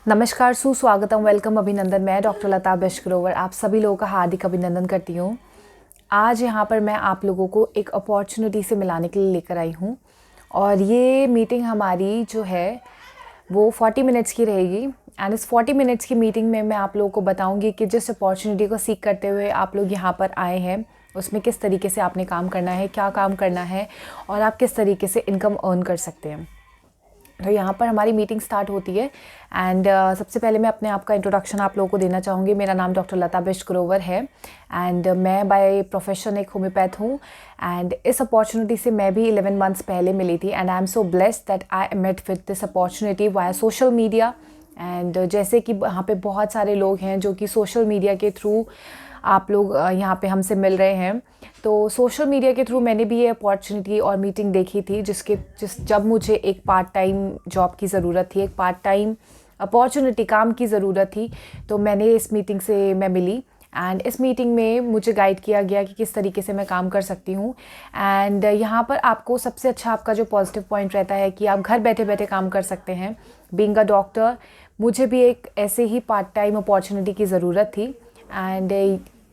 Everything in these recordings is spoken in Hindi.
नमस्कार, सुस्वागतम, वेलकम, अभिनंदन। मैं डॉक्टर लता बेस्ट ग्रोवर आप सभी लोगों का हार्दिक अभिनंदन करती हूँ। आज यहाँ पर मैं आप लोगों को एक अपॉर्चुनिटी से मिलाने के लिए लेकर आई हूँ और ये मीटिंग हमारी जो है वो 40 मिनट्स की रहेगी। एंड इस 40 मिनट्स की मीटिंग में मैं आप लोगों को बताऊँगी कि जिस अपॉर्चुनिटी को सीख करते हुए आप लोग यहाँ पर आए हैं उसमें किस तरीके से आपने काम करना है, क्या काम करना है और आप किस तरीके से इनकम अर्न कर सकते हैं। तो यहाँ पर हमारी मीटिंग स्टार्ट होती है एंड सबसे पहले मैं अपने आप का इंट्रोडक्शन आप लोगों को देना चाहूँगी। मेरा नाम डॉक्टर लता बेस्ट ग्रोवर है एंड मैं बाय प्रोफेशन एक होम्योपैथ हूँ। एंड इस अपॉर्चुनिटी से मैं भी 11 मंथ्स पहले मिली थी and I am so blessed that I met with this opportunity via social media. And जैसे कि यहाँ पे बहुत सारे लोग हैं जो कि सोशल मीडिया के थ्रू आप लोग यहाँ पे हमसे मिल रहे हैं। तो सोशल मीडिया के थ्रू मैंने भी ये अपॉर्चुनिटी और मीटिंग देखी थी जब मुझे एक पार्ट टाइम जॉब की ज़रूरत थी, एक पार्ट टाइम अपॉर्चुनिटी काम की ज़रूरत थी। तो मैंने इस मीटिंग से मैं मिली एंड इस मीटिंग में मुझे गाइड किया गया कि किस तरीके से मैं काम कर सकती हूँ। एंड यहाँ पर आपको सबसे अच्छा आपका जो पॉजिटिव पॉइंट रहता है कि आप घर बैठे बैठे काम कर सकते हैं। बीइंग अ डॉक्टर मुझे भी एक ऐसे ही पार्ट टाइम अपॉर्चुनिटी की ज़रूरत थी एंड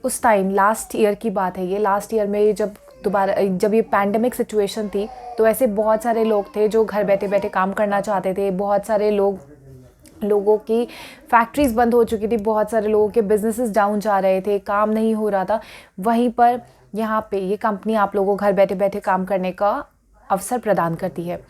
उस टाइम लास्ट ईयर की बात है ये। लास्ट ईयर में जब ये पैंडमिक सिचुएशन थी तो ऐसे बहुत सारे लोग थे जो घर बैठे बैठे काम करना चाहते थे। बहुत सारे लोगों की फैक्ट्रीज़ बंद हो चुकी थी, बहुत सारे लोगों के बिजनेसेस डाउन जा रहे थे, काम नहीं हो रहा था। वहीं पर यहाँ पे ये कंपनी आप लोगों को घर बैठे बैठे काम करने का अवसर प्रदान करती है।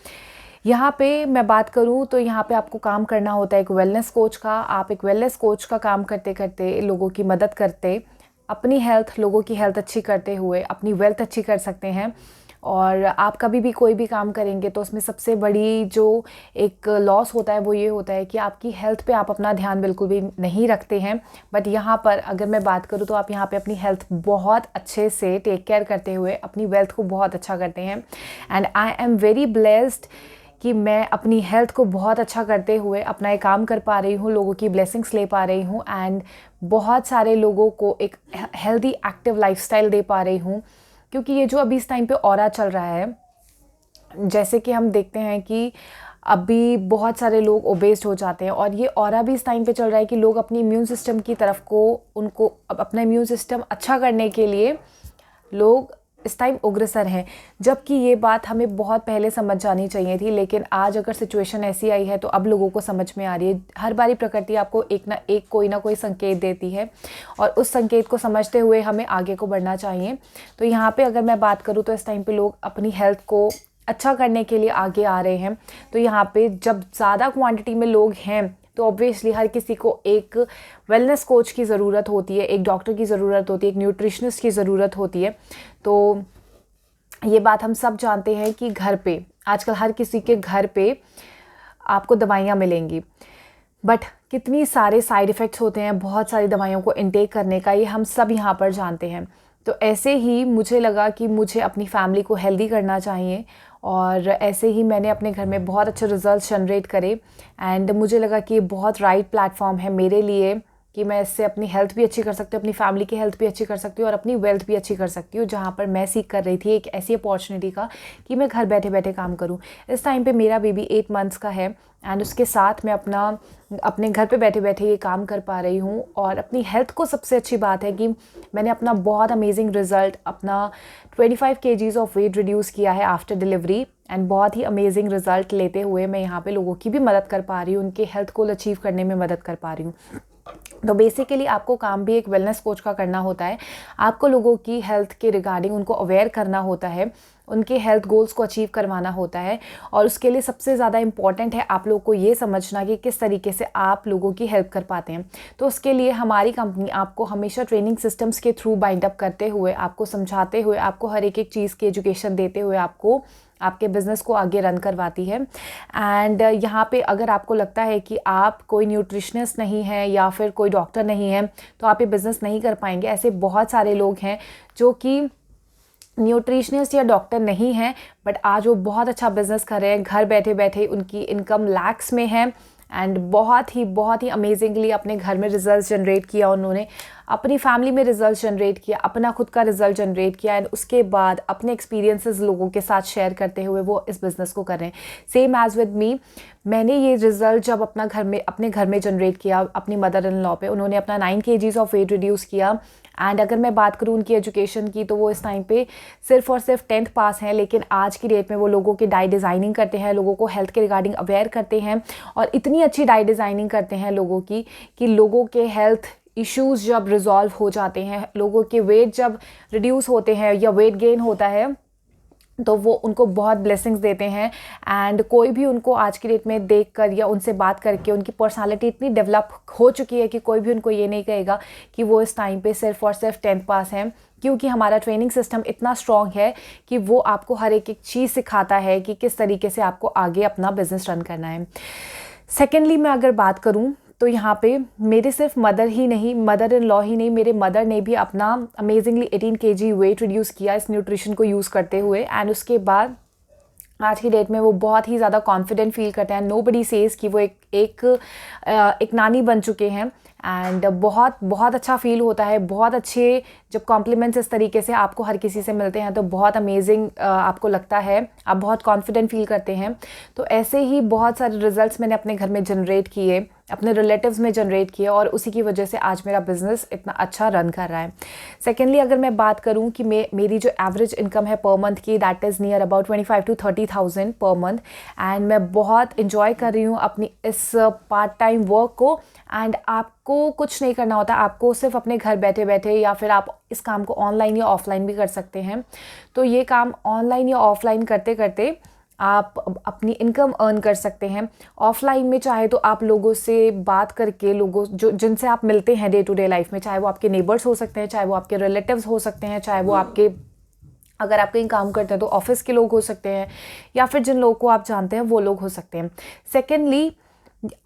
यहाँ पे मैं बात करूँ तो यहाँ पे आपको काम करना होता है एक वेलनेस कोच का। आप एक वेलनेस कोच का काम करते करते लोगों की मदद करते अपनी हेल्थ, लोगों की हेल्थ अच्छी करते हुए अपनी वेल्थ अच्छी कर सकते हैं। और आप कभी भी कोई भी काम करेंगे तो उसमें सबसे बड़ी जो एक लॉस होता है वो ये होता है कि आपकी हेल्थ पे आप अपना ध्यान बिल्कुल भी नहीं रखते हैं। बट यहाँ पर अगर मैं बात करूँ तो आप यहाँ पे अपनी हेल्थ बहुत अच्छे से टेक केयर करते हुए अपनी वेल्थ को बहुत अच्छा करते हैं। And I am very blessed कि मैं अपनी हेल्थ को बहुत अच्छा करते हुए अपना ये काम कर पा रही हूँ, लोगों की ब्लेसिंग्स ले पा रही हूँ एंड बहुत सारे लोगों को एक हेल्दी एक्टिव लाइफस्टाइल दे पा रही हूँ। क्योंकि ये जो अभी इस टाइम पे ऑरा चल रहा है, जैसे कि हम देखते हैं कि अभी बहुत सारे लोग ओबेस्ड हो जाते हैं और ये ऑरा भी इस टाइम पे चल रहा है कि लोग अपनी इम्यून सिस्टम की तरफ को उनको अपना इम्यून सिस्टम अच्छा करने के लिए लोग इस टाइम अग्रसर हैं। जबकि ये बात हमें बहुत पहले समझ जानी चाहिए थी, लेकिन आज अगर सिचुएशन ऐसी आई है तो अब लोगों को समझ में आ रही है। हर बारी प्रकृति आपको एक कोई ना कोई संकेत देती है और उस संकेत को समझते हुए हमें आगे को बढ़ना चाहिए। तो यहाँ पे अगर मैं बात करूँ तो इस टाइम पे लोग अपनी हेल्थ को अच्छा करने के लिए आगे आ रहे हैं। तो यहाँ पे जब ज़्यादा क्वांटिटी में लोग हैं तो ऑब्वियसली हर किसी को एक वेलनेस कोच की ज़रूरत होती है, एक डॉक्टर की ज़रूरत होती है, एक न्यूट्रिशनिस्ट की ज़रूरत होती है। तो ये बात हम सब जानते हैं कि घर पे आजकल हर किसी के घर पे आपको दवाइयाँ मिलेंगी, बट कितनी सारे साइड इफ़ेक्ट्स होते हैं बहुत सारी दवाइयों को इनटेक करने का, ये हम सब यहाँ पर जानते हैं। तो ऐसे ही मुझे लगा कि मुझे अपनी फैमिली को हेल्दी करना चाहिए और ऐसे ही मैंने अपने घर में बहुत अच्छे रिजल्ट्स जनरेट करे एंड मुझे लगा कि ये बहुत राइट प्लेटफॉर्म है मेरे लिए कि मैं इससे अपनी हेल्थ भी अच्छी कर सकती हूँ, अपनी फैमिली की हेल्थ भी अच्छी कर सकती हूँ और अपनी वेल्थ भी अच्छी कर सकती हूँ। जहाँ पर मैं सीख कर रही थी एक ऐसी अपॉर्चुनिटी का कि मैं घर बैठे बैठे काम करूँ। इस टाइम पे मेरा बेबी 8 मंथ्स का है एंड उसके साथ मैं अपने घर पे बैठे बैठे ये काम कर पा रही हूँ। और अपनी हेल्थ को सबसे अच्छी बात है कि मैंने अपना बहुत अमेजिंग रिज़ल्ट, अपना 25 kgs ऑफ वेट रिड्यूस किया है आफ्टर डिलीवरी एंड बहुत ही अमेजिंग रिज़ल्ट लेते हुए मैं यहाँ पे लोगों की भी मदद कर पा रही हूँ, उनके हेल्थ गोल अचीव करने में मदद कर पा रही हूँ। तो बेसिकली आपको काम भी एक वेलनेस कोच का करना होता है। आपको लोगों की हेल्थ के रिगार्डिंग उनको अवेयर करना होता है, उनके हेल्थ गोल्स को अचीव करवाना होता है और उसके लिए सबसे ज़्यादा इम्पॉर्टेंट है आप लोगों को ये समझना कि किस तरीके से आप लोगों की हेल्प कर पाते हैं। तो उसके लिए हमारी कंपनी आपको हमेशा ट्रेनिंग सिस्टम्स के थ्रू बाइंड अप करते हुए, आपको समझाते हुए, आपको हर एक चीज़ की एजुकेशन देते हुए आपको आपके बिज़नेस को आगे रन करवाती है। एंड यहाँ पे अगर आपको लगता है कि आप कोई न्यूट्रिशनिस्ट नहीं है या फिर कोई डॉक्टर नहीं है तो आप ये बिज़नेस नहीं कर पाएंगे। ऐसे बहुत सारे लोग हैं जो कि न्यूट्रिशनिस्ट या डॉक्टर नहीं हैं बट आज वो बहुत अच्छा बिज़नेस कर रहे हैं, घर बैठे बैठे उनकी इनकम लैक्स में है एंड बहुत ही अमेजिंगली अपने घर में रिजल्ट जनरेट किया उन्होंने, अपनी फैमिली में रिजल्ट जनरेट किया, अपना खुद का रिजल्ट जनरेट किया एंड उसके बाद अपने एक्सपीरियंसेस लोगों के साथ शेयर करते हुए वो इस बिज़नेस को कर रहे हैं। सेम एज़ विद मी, मैंने ये रिज़ल्ट जब अपने घर में जनरेट किया अपनी मदर इन लॉ पे, उन्होंने अपना 9 kgs ऑफ वेट रिड्यूस किया। एंड अगर मैं बात करूँ उनकी एजुकेशन की, तो वो इस टाइम पे सिर्फ और सिर्फ 10th पास हैं, लेकिन आज की डेट में वो लोगों की डाइट डिज़ाइनिंग करते हैं, लोगों को हेल्थ के रिगार्डिंग अवेयर करते हैं और इतनी अच्छी डाइट डिज़ाइनिंग करते हैं लोगों की कि लोगों के हेल्थ इश्यूज़ जब रिजॉल्व हो जाते हैं, लोगों के वेट जब रिड्यूस होते हैं या वेट गेन होता है, तो वो उनको बहुत ब्लेसिंग्स देते हैं। एंड कोई भी उनको आज की डेट में देखकर या उनसे बात करके, उनकी पर्सनालिटी इतनी डेवलप हो चुकी है कि कोई भी उनको ये नहीं कहेगा कि वो इस टाइम पे सिर्फ और सिर्फ 10th पास हैं, क्योंकि हमारा ट्रेनिंग सिस्टम इतना स्ट्रॉन्ग है कि वो आपको हर एक चीज़ सिखाता है कि किस तरीके से आपको आगे अपना बिजनेस रन करना है। सेकेंडली, मैं अगर बात करूँ तो यहाँ पे मेरे सिर्फ मदर इन लॉ ही नहीं, मेरे मदर ने भी अपना अमेजिंगली 18 kg वेट रिड्यूस किया इस न्यूट्रिशन को यूज़ करते हुए। एंड उसके बाद आज की डेट में वो बहुत ही ज़्यादा कॉन्फिडेंट फील करते हैं। नोबडी सेज़ कि वो एक नानी बन चुके हैं। एंड बहुत अच्छा फील होता है। बहुत अच्छे जब कॉम्प्लीमेंट्स इस तरीके से आपको हर किसी से मिलते हैं तो बहुत अमेजिंग आपको लगता है, आप बहुत कॉन्फिडेंट फील करते हैं। तो ऐसे ही बहुत सारे रिजल्ट्स मैंने अपने घर में जनरेट किए, अपने रिलेटिव्स में जनरेट किए और उसी की वजह से आज मेरा बिज़नेस इतना अच्छा रन कर रहा है। सेकेंडली, अगर मैं बात करूं कि मेरी जो एवरेज इनकम है पर मंथ की, that is near about 25 to 30,000 per month. And मैं बहुत इंजॉय कर रही हूँ अपनी इस पार्ट टाइम वर्क को। एंड आपको कुछ नहीं करना होता, आपको सिर्फ अपने घर बैठे बैठे, या फिर आप इस काम को ऑनलाइन या ऑफलाइन भी कर सकते हैं। तो ये काम ऑनलाइन या ऑफलाइन करते करते आप अपनी इनकम अर्न कर सकते हैं। ऑफलाइन में चाहे तो आप लोगों से बात करके, लोगों जिनसे आप मिलते हैं डे टू डे लाइफ में, चाहे वो आपके नेबर्स हो सकते हैं, चाहे वो आपके रिलेटिव्स हो सकते हैं, चाहे वो आपके, अगर आप कहीं काम करते हैं तो ऑफिस के लोग हो सकते हैं, या फिर जिन लोगों को आप जानते हैं वो लोग हो सकते हैं। सेकेंडली,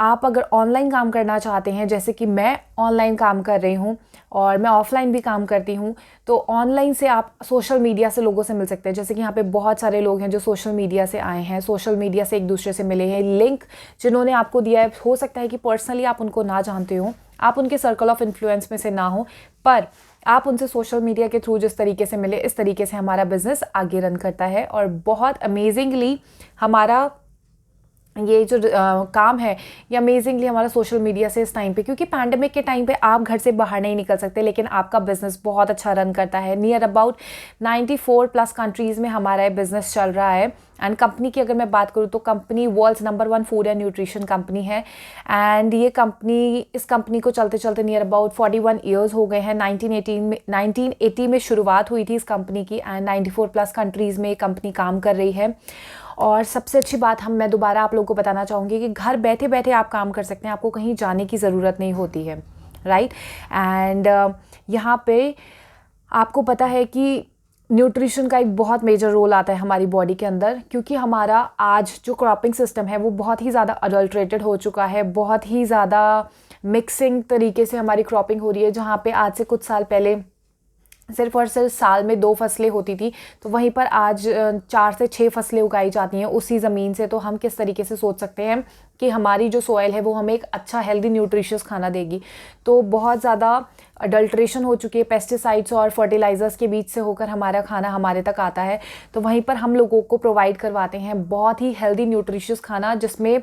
आप अगर ऑनलाइन काम करना चाहते हैं, जैसे कि मैं ऑनलाइन काम कर रही हूँ और मैं ऑफलाइन भी काम करती हूँ, तो ऑनलाइन से आप सोशल मीडिया से लोगों से मिल सकते हैं। जैसे कि यहाँ पे बहुत सारे लोग हैं जो सोशल मीडिया से आए हैं, सोशल मीडिया से एक दूसरे से मिले हैं। लिंक जिन्होंने आपको दिया है, हो सकता है कि पर्सनली आप उनको ना जानते हो, आप उनके सर्कल ऑफ इन्फ्लुएंस में से ना हो, पर आप उनसे सोशल मीडिया के थ्रू जिस तरीके से मिले, इस तरीके से हमारा बिजनेस आगे रन करता है। और बहुत अमेजिंगली हमारा ये जो काम है, ये अमेजिंगली हमारा सोशल मीडिया से इस टाइम पे, क्योंकि पैंडेमिक के टाइम पे आप घर से बाहर नहीं निकल सकते, लेकिन आपका बिजनेस बहुत अच्छा रन करता है। नियर अबाउट 94+ कंट्रीज़ में हमारा बिजनेस चल रहा है। एंड कंपनी की अगर मैं बात करूँ तो company world's number 1 food and nutrition company है। एंड ये इस कंपनी को चलते चलते नियर अबाउट 41 ईयर्स हो गए हैं। 1980 में शुरुआत हुई थी इस कंपनी की, एंड 94+ कंट्रीज़ में ये कंपनी काम कर रही है। और सबसे अच्छी बात मैं दोबारा आप लोगों को बताना चाहूँगी कि घर बैठे बैठे आप काम कर सकते हैं, आपको कहीं जाने की ज़रूरत नहीं होती है, राइट। एंड यहाँ पे आपको पता है कि न्यूट्रिशन का एक बहुत मेजर रोल आता है हमारी बॉडी के अंदर, क्योंकि हमारा आज जो क्रॉपिंग सिस्टम है वो बहुत ही ज़्यादा अडल्ट्रेटेड हो चुका है, बहुत ही ज़्यादा मिक्सिंग तरीके से हमारी क्रॉपिंग हो रही है। जहाँ पे आज से कुछ साल पहले सिर्फ और सिर्फ साल में 2 फसलें होती थी, तो वहीं पर आज 4 से 6 फसलें उगाई जाती हैं उसी ज़मीन से। तो हम किस तरीके से सोच सकते हैं कि हमारी जो सॉइल है वो हमें एक अच्छा हेल्दी न्यूट्रिशियस खाना देगी। तो बहुत ज़्यादा अडल्ट्रेशन हो चुकी है, पेस्टिसाइड्स और फर्टिलाइज़र्स के बीच से होकर हमारा खाना हमारे तक आता है। तो वहीं पर हम लोगों को प्रोवाइड करवाते हैं बहुत ही हेल्दी न्यूट्रिशियस खाना, जिसमें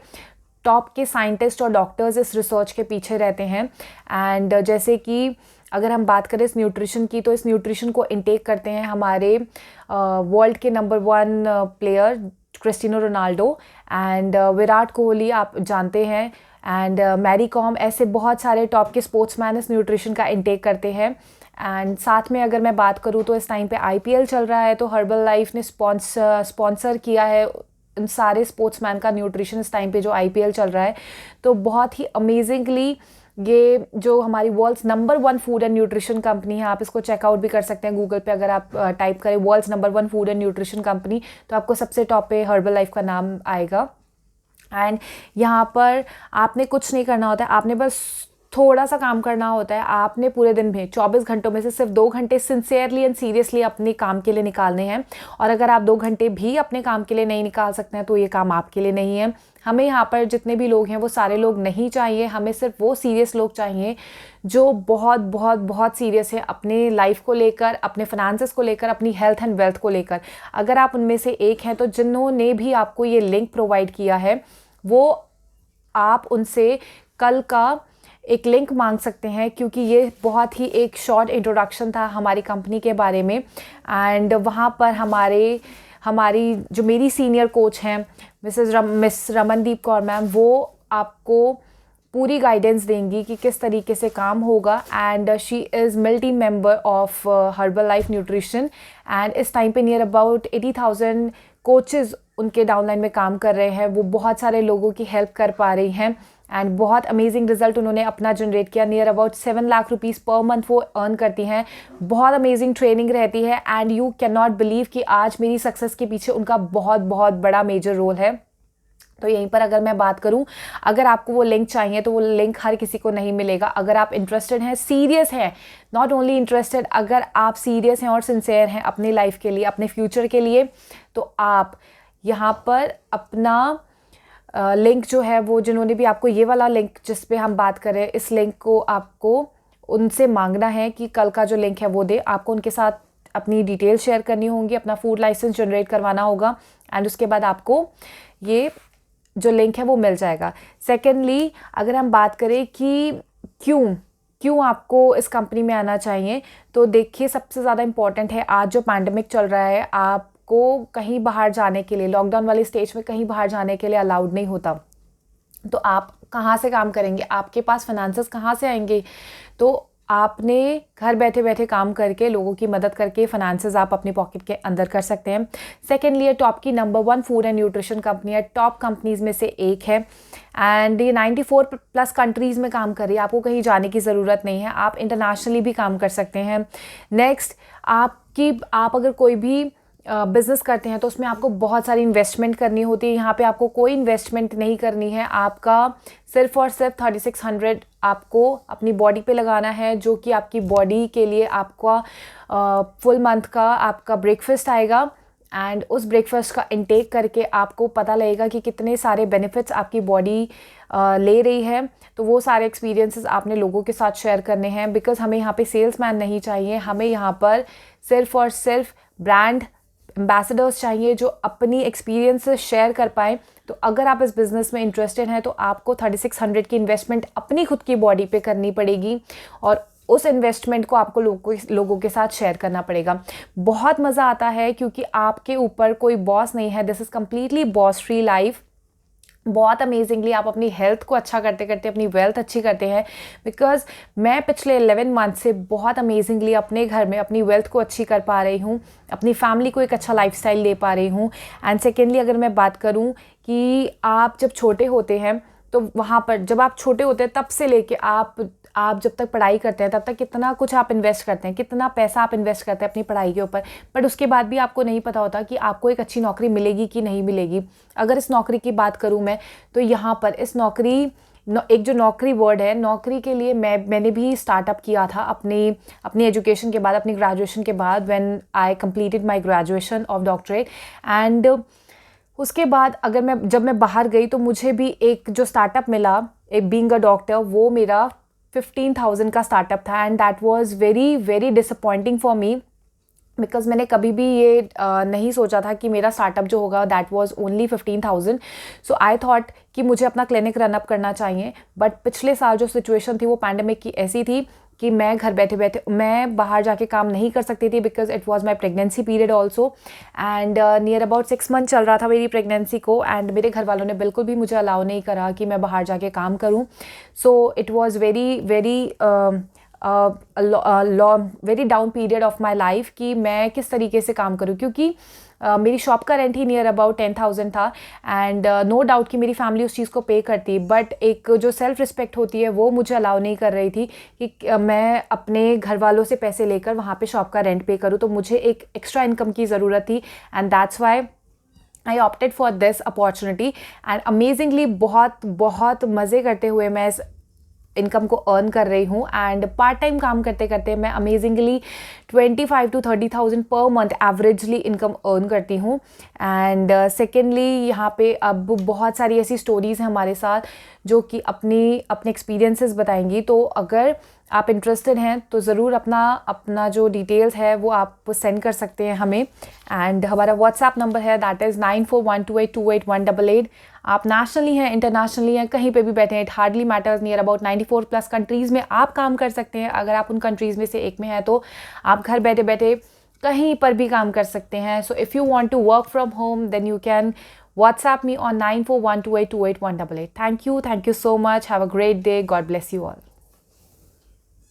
टॉप के साइंटिस्ट और डॉक्टर्स इस रिसर्च के पीछे रहते हैं। एंड जैसे कि अगर हम बात करें इस न्यूट्रिशन की, तो इस न्यूट्रिशन को इनटेक करते हैं हमारे वर्ल्ड के number 1 player Cristiano Ronaldo, and Virat Kohli आप जानते हैं, एंड मैरी कॉम, ऐसे बहुत सारे टॉप के स्पोर्ट्समैन इस न्यूट्रिशन का इनटेक करते हैं। एंड साथ में अगर मैं बात करूँ तो इस टाइम पे IPL चल रहा है, तो हर्बल लाइफ ने स्पॉन्सर किया है इन सारे स्पोर्ट्समैन का न्यूट्रिशन इस टाइम पे जो IPL चल रहा है। तो बहुत ही अमेजिंगली ये जो हमारी world's number 1 food and nutrition company है, आप इसको चेकआउट भी कर सकते हैं गूगल पे। अगर आप टाइप करें world's number 1 food and nutrition company, तो आपको सबसे टॉप पे हर्बल लाइफ का नाम आएगा। एंड यहाँ पर आपने कुछ नहीं करना होता है, आपने बस थोड़ा सा काम करना होता है। आपने पूरे दिन में 24 घंटों में से सिर्फ 2 घंटे सिंसियरली एंड सीरियसली अपने काम के लिए निकालने हैं। और अगर आप 2 घंटे भी अपने काम के लिए नहीं निकाल सकते हैं तो ये काम आपके लिए नहीं है। हमें यहाँ पर जितने भी लोग हैं वो सारे लोग नहीं चाहिए, हमें सिर्फ वो सीरियस लोग चाहिए जो बहुत बहुत बहुत सीरियस है अपने लाइफ को लेकर, अपने फाइनेंसेस को लेकर, अपनी हेल्थ एंड वेल्थ को लेकर। अगर आप उनमें से एक हैं तो जिन्होंने भी आपको ये लिंक प्रोवाइड किया है वो आप उनसे कल का एक लिंक मांग सकते हैं, क्योंकि ये बहुत ही एक शॉर्ट इंट्रोडक्शन था हमारी कंपनी के बारे में। एंड वहाँ पर हमारी जो मेरी सीनियर कोच हैं मिस रमनदीप कौर मैम, वो आपको पूरी गाइडेंस देंगी कि किस तरीके से काम होगा। And she is multi member of herbal life nutrition and इस टाइम पे नियर अबाउट 80,000 कोचेज़ उनके डाउनलाइन में काम कर रहे हैं। वो बहुत सारे लोगों की हेल्प कर पा रही हैं एंड बहुत अमेजिंग रिजल्ट उन्होंने अपना जनरेट किया। Near about 7 lakh rupees per month वो अर्न करती हैं। बहुत अमेजिंग ट्रेनिंग रहती है and you can not believe कि आज मेरी सक्सेस के पीछे उनका बहुत बहुत बड़ा मेजर रोल है। तो यहीं पर अगर मैं बात करूं, अगर आपको वो लिंक चाहिए तो वो लिंक हर किसी को नहीं मिलेगा। अगर आप इंटरेस्टेड हैं, सीरियस हैं, नॉट ओनली इंटरेस्टेड, अगर आप सीरियस हैं और सिंसियर हैं अपनी लाइफ के लिए, अपने फ्यूचर के लिए, तो आप यहाँ पर अपना लिंक जो है वो जिन्होंने भी आपको ये वाला लिंक जिस पे हम बात करें, इस लिंक को आपको उनसे मांगना है कि कल का जो लिंक है वो दे। आपको उनके साथ अपनी डिटेल शेयर करनी होंगी, अपना फूड लाइसेंस जनरेट करवाना होगा एंड उसके बाद आपको ये जो लिंक है वो मिल जाएगा। सेकेंडली, अगर हम बात करें कि क्यों आपको इस कंपनी में आना चाहिए, तो देखिए सबसे ज़्यादा इम्पॉर्टेंट है आज जो पैंडमिक चल रहा है, आपको कहीं बाहर जाने के लिए, लॉकडाउन वाली स्टेज में कहीं बाहर जाने के लिए अलाउड नहीं होता। तो आप कहाँ से काम करेंगे, आपके पास फाइनेंसेस कहाँ से आएंगे? तो आपने घर बैठे बैठे काम करके, लोगों की मदद करके फाइनेंसेस आप अपनी पॉकेट के अंदर कर सकते हैं। सेकेंडली, ये टॉप की number 1 food and nutrition company है, टॉप कंपनीज़ में से एक है एंड ये 94 प्लस कंट्रीज़ में काम कर रही है। आपको कहीं जाने की ज़रूरत नहीं है, आप इंटरनेशनली भी काम कर सकते हैं। नेक्स्ट, आप अगर कोई भी बिज़नेस करते हैं तो उसमें आपको बहुत सारी इन्वेस्टमेंट करनी होती है। यहाँ पे आपको कोई इन्वेस्टमेंट नहीं करनी है, आपका सिर्फ और सिर्फ 3600 आपको अपनी बॉडी पे लगाना है, जो कि आपकी बॉडी के लिए आपका फुल मंथ का आपका ब्रेकफास्ट आएगा एंड उस ब्रेकफास्ट का इंटेक करके आपको पता लगेगा कि कितने सारे बेनिफिट्स आपकी बॉडी ले रही है। तो वो सारे एक्सपीरियंसेस आपने लोगों के साथ शेयर करने हैं, बिकॉज़ हमें यहाँ पे सेल्समैन नहीं चाहिए, हमें यहाँ पर सिर्फ और सिर्फ ब्रांड एम्बेसडर्स चाहिए जो अपनी एक्सपीरियंसेस शेयर कर पाएँ। तो अगर आप इस बिज़नेस में इंटरेस्टेड हैं तो आपको 3600 की इन्वेस्टमेंट अपनी खुद की बॉडी पे करनी पड़ेगी और उस इन्वेस्टमेंट को आपको लोगों के साथ शेयर करना पड़ेगा। बहुत मज़ा आता है क्योंकि आपके ऊपर कोई बॉस नहीं है, this is completely boss free life. बहुत अमेजिंगली आप अपनी हेल्थ को अच्छा करते करते अपनी वेल्थ अच्छी करते हैं, बिकॉज़ मैं पिछले 11 मंथ से बहुत अमेजिंगली अपने घर में अपनी वेल्थ को अच्छी कर पा रही हूँ, अपनी फैमिली को एक अच्छा लाइफस्टाइल दे पा रही हूँ। एंड सेकेंडली, अगर मैं बात करूँ कि आप जब छोटे होते हैं तो वहाँ पर जब आप छोटे होते हैं तब से लेके आप जब तक पढ़ाई करते हैं तब तक कितना कुछ आप इन्वेस्ट करते हैं, कितना पैसा आप इन्वेस्ट करते हैं अपनी पढ़ाई के ऊपर, बट उसके बाद भी आपको नहीं पता होता कि आपको एक अच्छी नौकरी मिलेगी कि नहीं मिलेगी। अगर इस नौकरी की बात करूं मैं, तो यहाँ पर इस नौकरी एक जो नौकरी वर्ड है, नौकरी के लिए मैंने भी स्टार्टअप किया था अपनी एजुकेशन के बाद, अपनी ग्रेजुएशन के बाद, when I completed my graduation of doctorate. And उसके बाद जब मैं बाहर गई तो मुझे भी एक जो स्टार्टअप मिला एक बीइंग अ डॉक्टर, वो मेरा 15,000 का स्टार्टअप था and that was very very disappointing for me, because मैंने कभी भी ये नहीं सोचा था कि मेरा स्टार्टअप जो होगा that was only 15,000। So I thought कि मुझे अपना क्लिनिक रन अप करना चाहिए। बट पिछले साल जो सिचुएशन थी वो पैंडेमिक की ऐसी थी कि मैं घर बैठे बैठे मैं बाहर जाके काम नहीं कर सकती थी, because it was my pregnancy period also and near about 6 month चल रहा था मेरी प्रेगनेंसी को एंड मेरे घर वालों ने बिल्कुल भी मुझे अलाउ नहीं करा कि मैं बाहर जाके काम करूं। So it was very very very down period of my life कि मैं किस तरीके से काम करूं, क्योंकि मेरी शॉप का रेंट ही नियर अबाउट 10,000 था एंड नो डाउट कि मेरी फैमिली उस चीज़ को पे करती, बट एक जो सेल्फ रिस्पेक्ट होती है वो मुझे अलाउ नहीं कर रही थी कि मैं अपने घर वालों से पैसे लेकर वहाँ पे शॉप का रेंट पे करूँ। तो मुझे एक एक्स्ट्रा इनकम की ज़रूरत थी and that's why I opted for this opportunity and amazingly बहुत बहुत मज़े करते हुए मैं इनकम को अर्न कर रही हूँ एंड पार्ट टाइम काम करते करते मैं amazingly 25 to 30,000 per month averagely income earn करती हूँ। एंड सेकेंडली यहाँ पे अब बहुत सारी ऐसी स्टोरीज़ हैं हमारे साथ जो कि अपने एक्सपीरियंसेस बताएंगी। तो अगर आप इंटरेस्टेड हैं तो ज़रूर अपना जो डिटेल्स है वो आप सेंड कर सकते हैं हमें। एंड हमारा व्हाट्सएप नंबर है दैट इज़ 9412828188। आप नेशनली हैं, इंटरनेशनली हैं, कहीं पे भी बैठे हैं, it hardly matters, near about 94+ countries में आप काम कर सकते हैं। अगर आप उन कंट्रीज़ में से एक में हैं तो आप घर बैठे बैठे कहीं पर भी काम कर सकते हैं। So if you want to work from home then you can WhatsApp me on 9412828188। Thank you so much. Have a great day. God bless you all.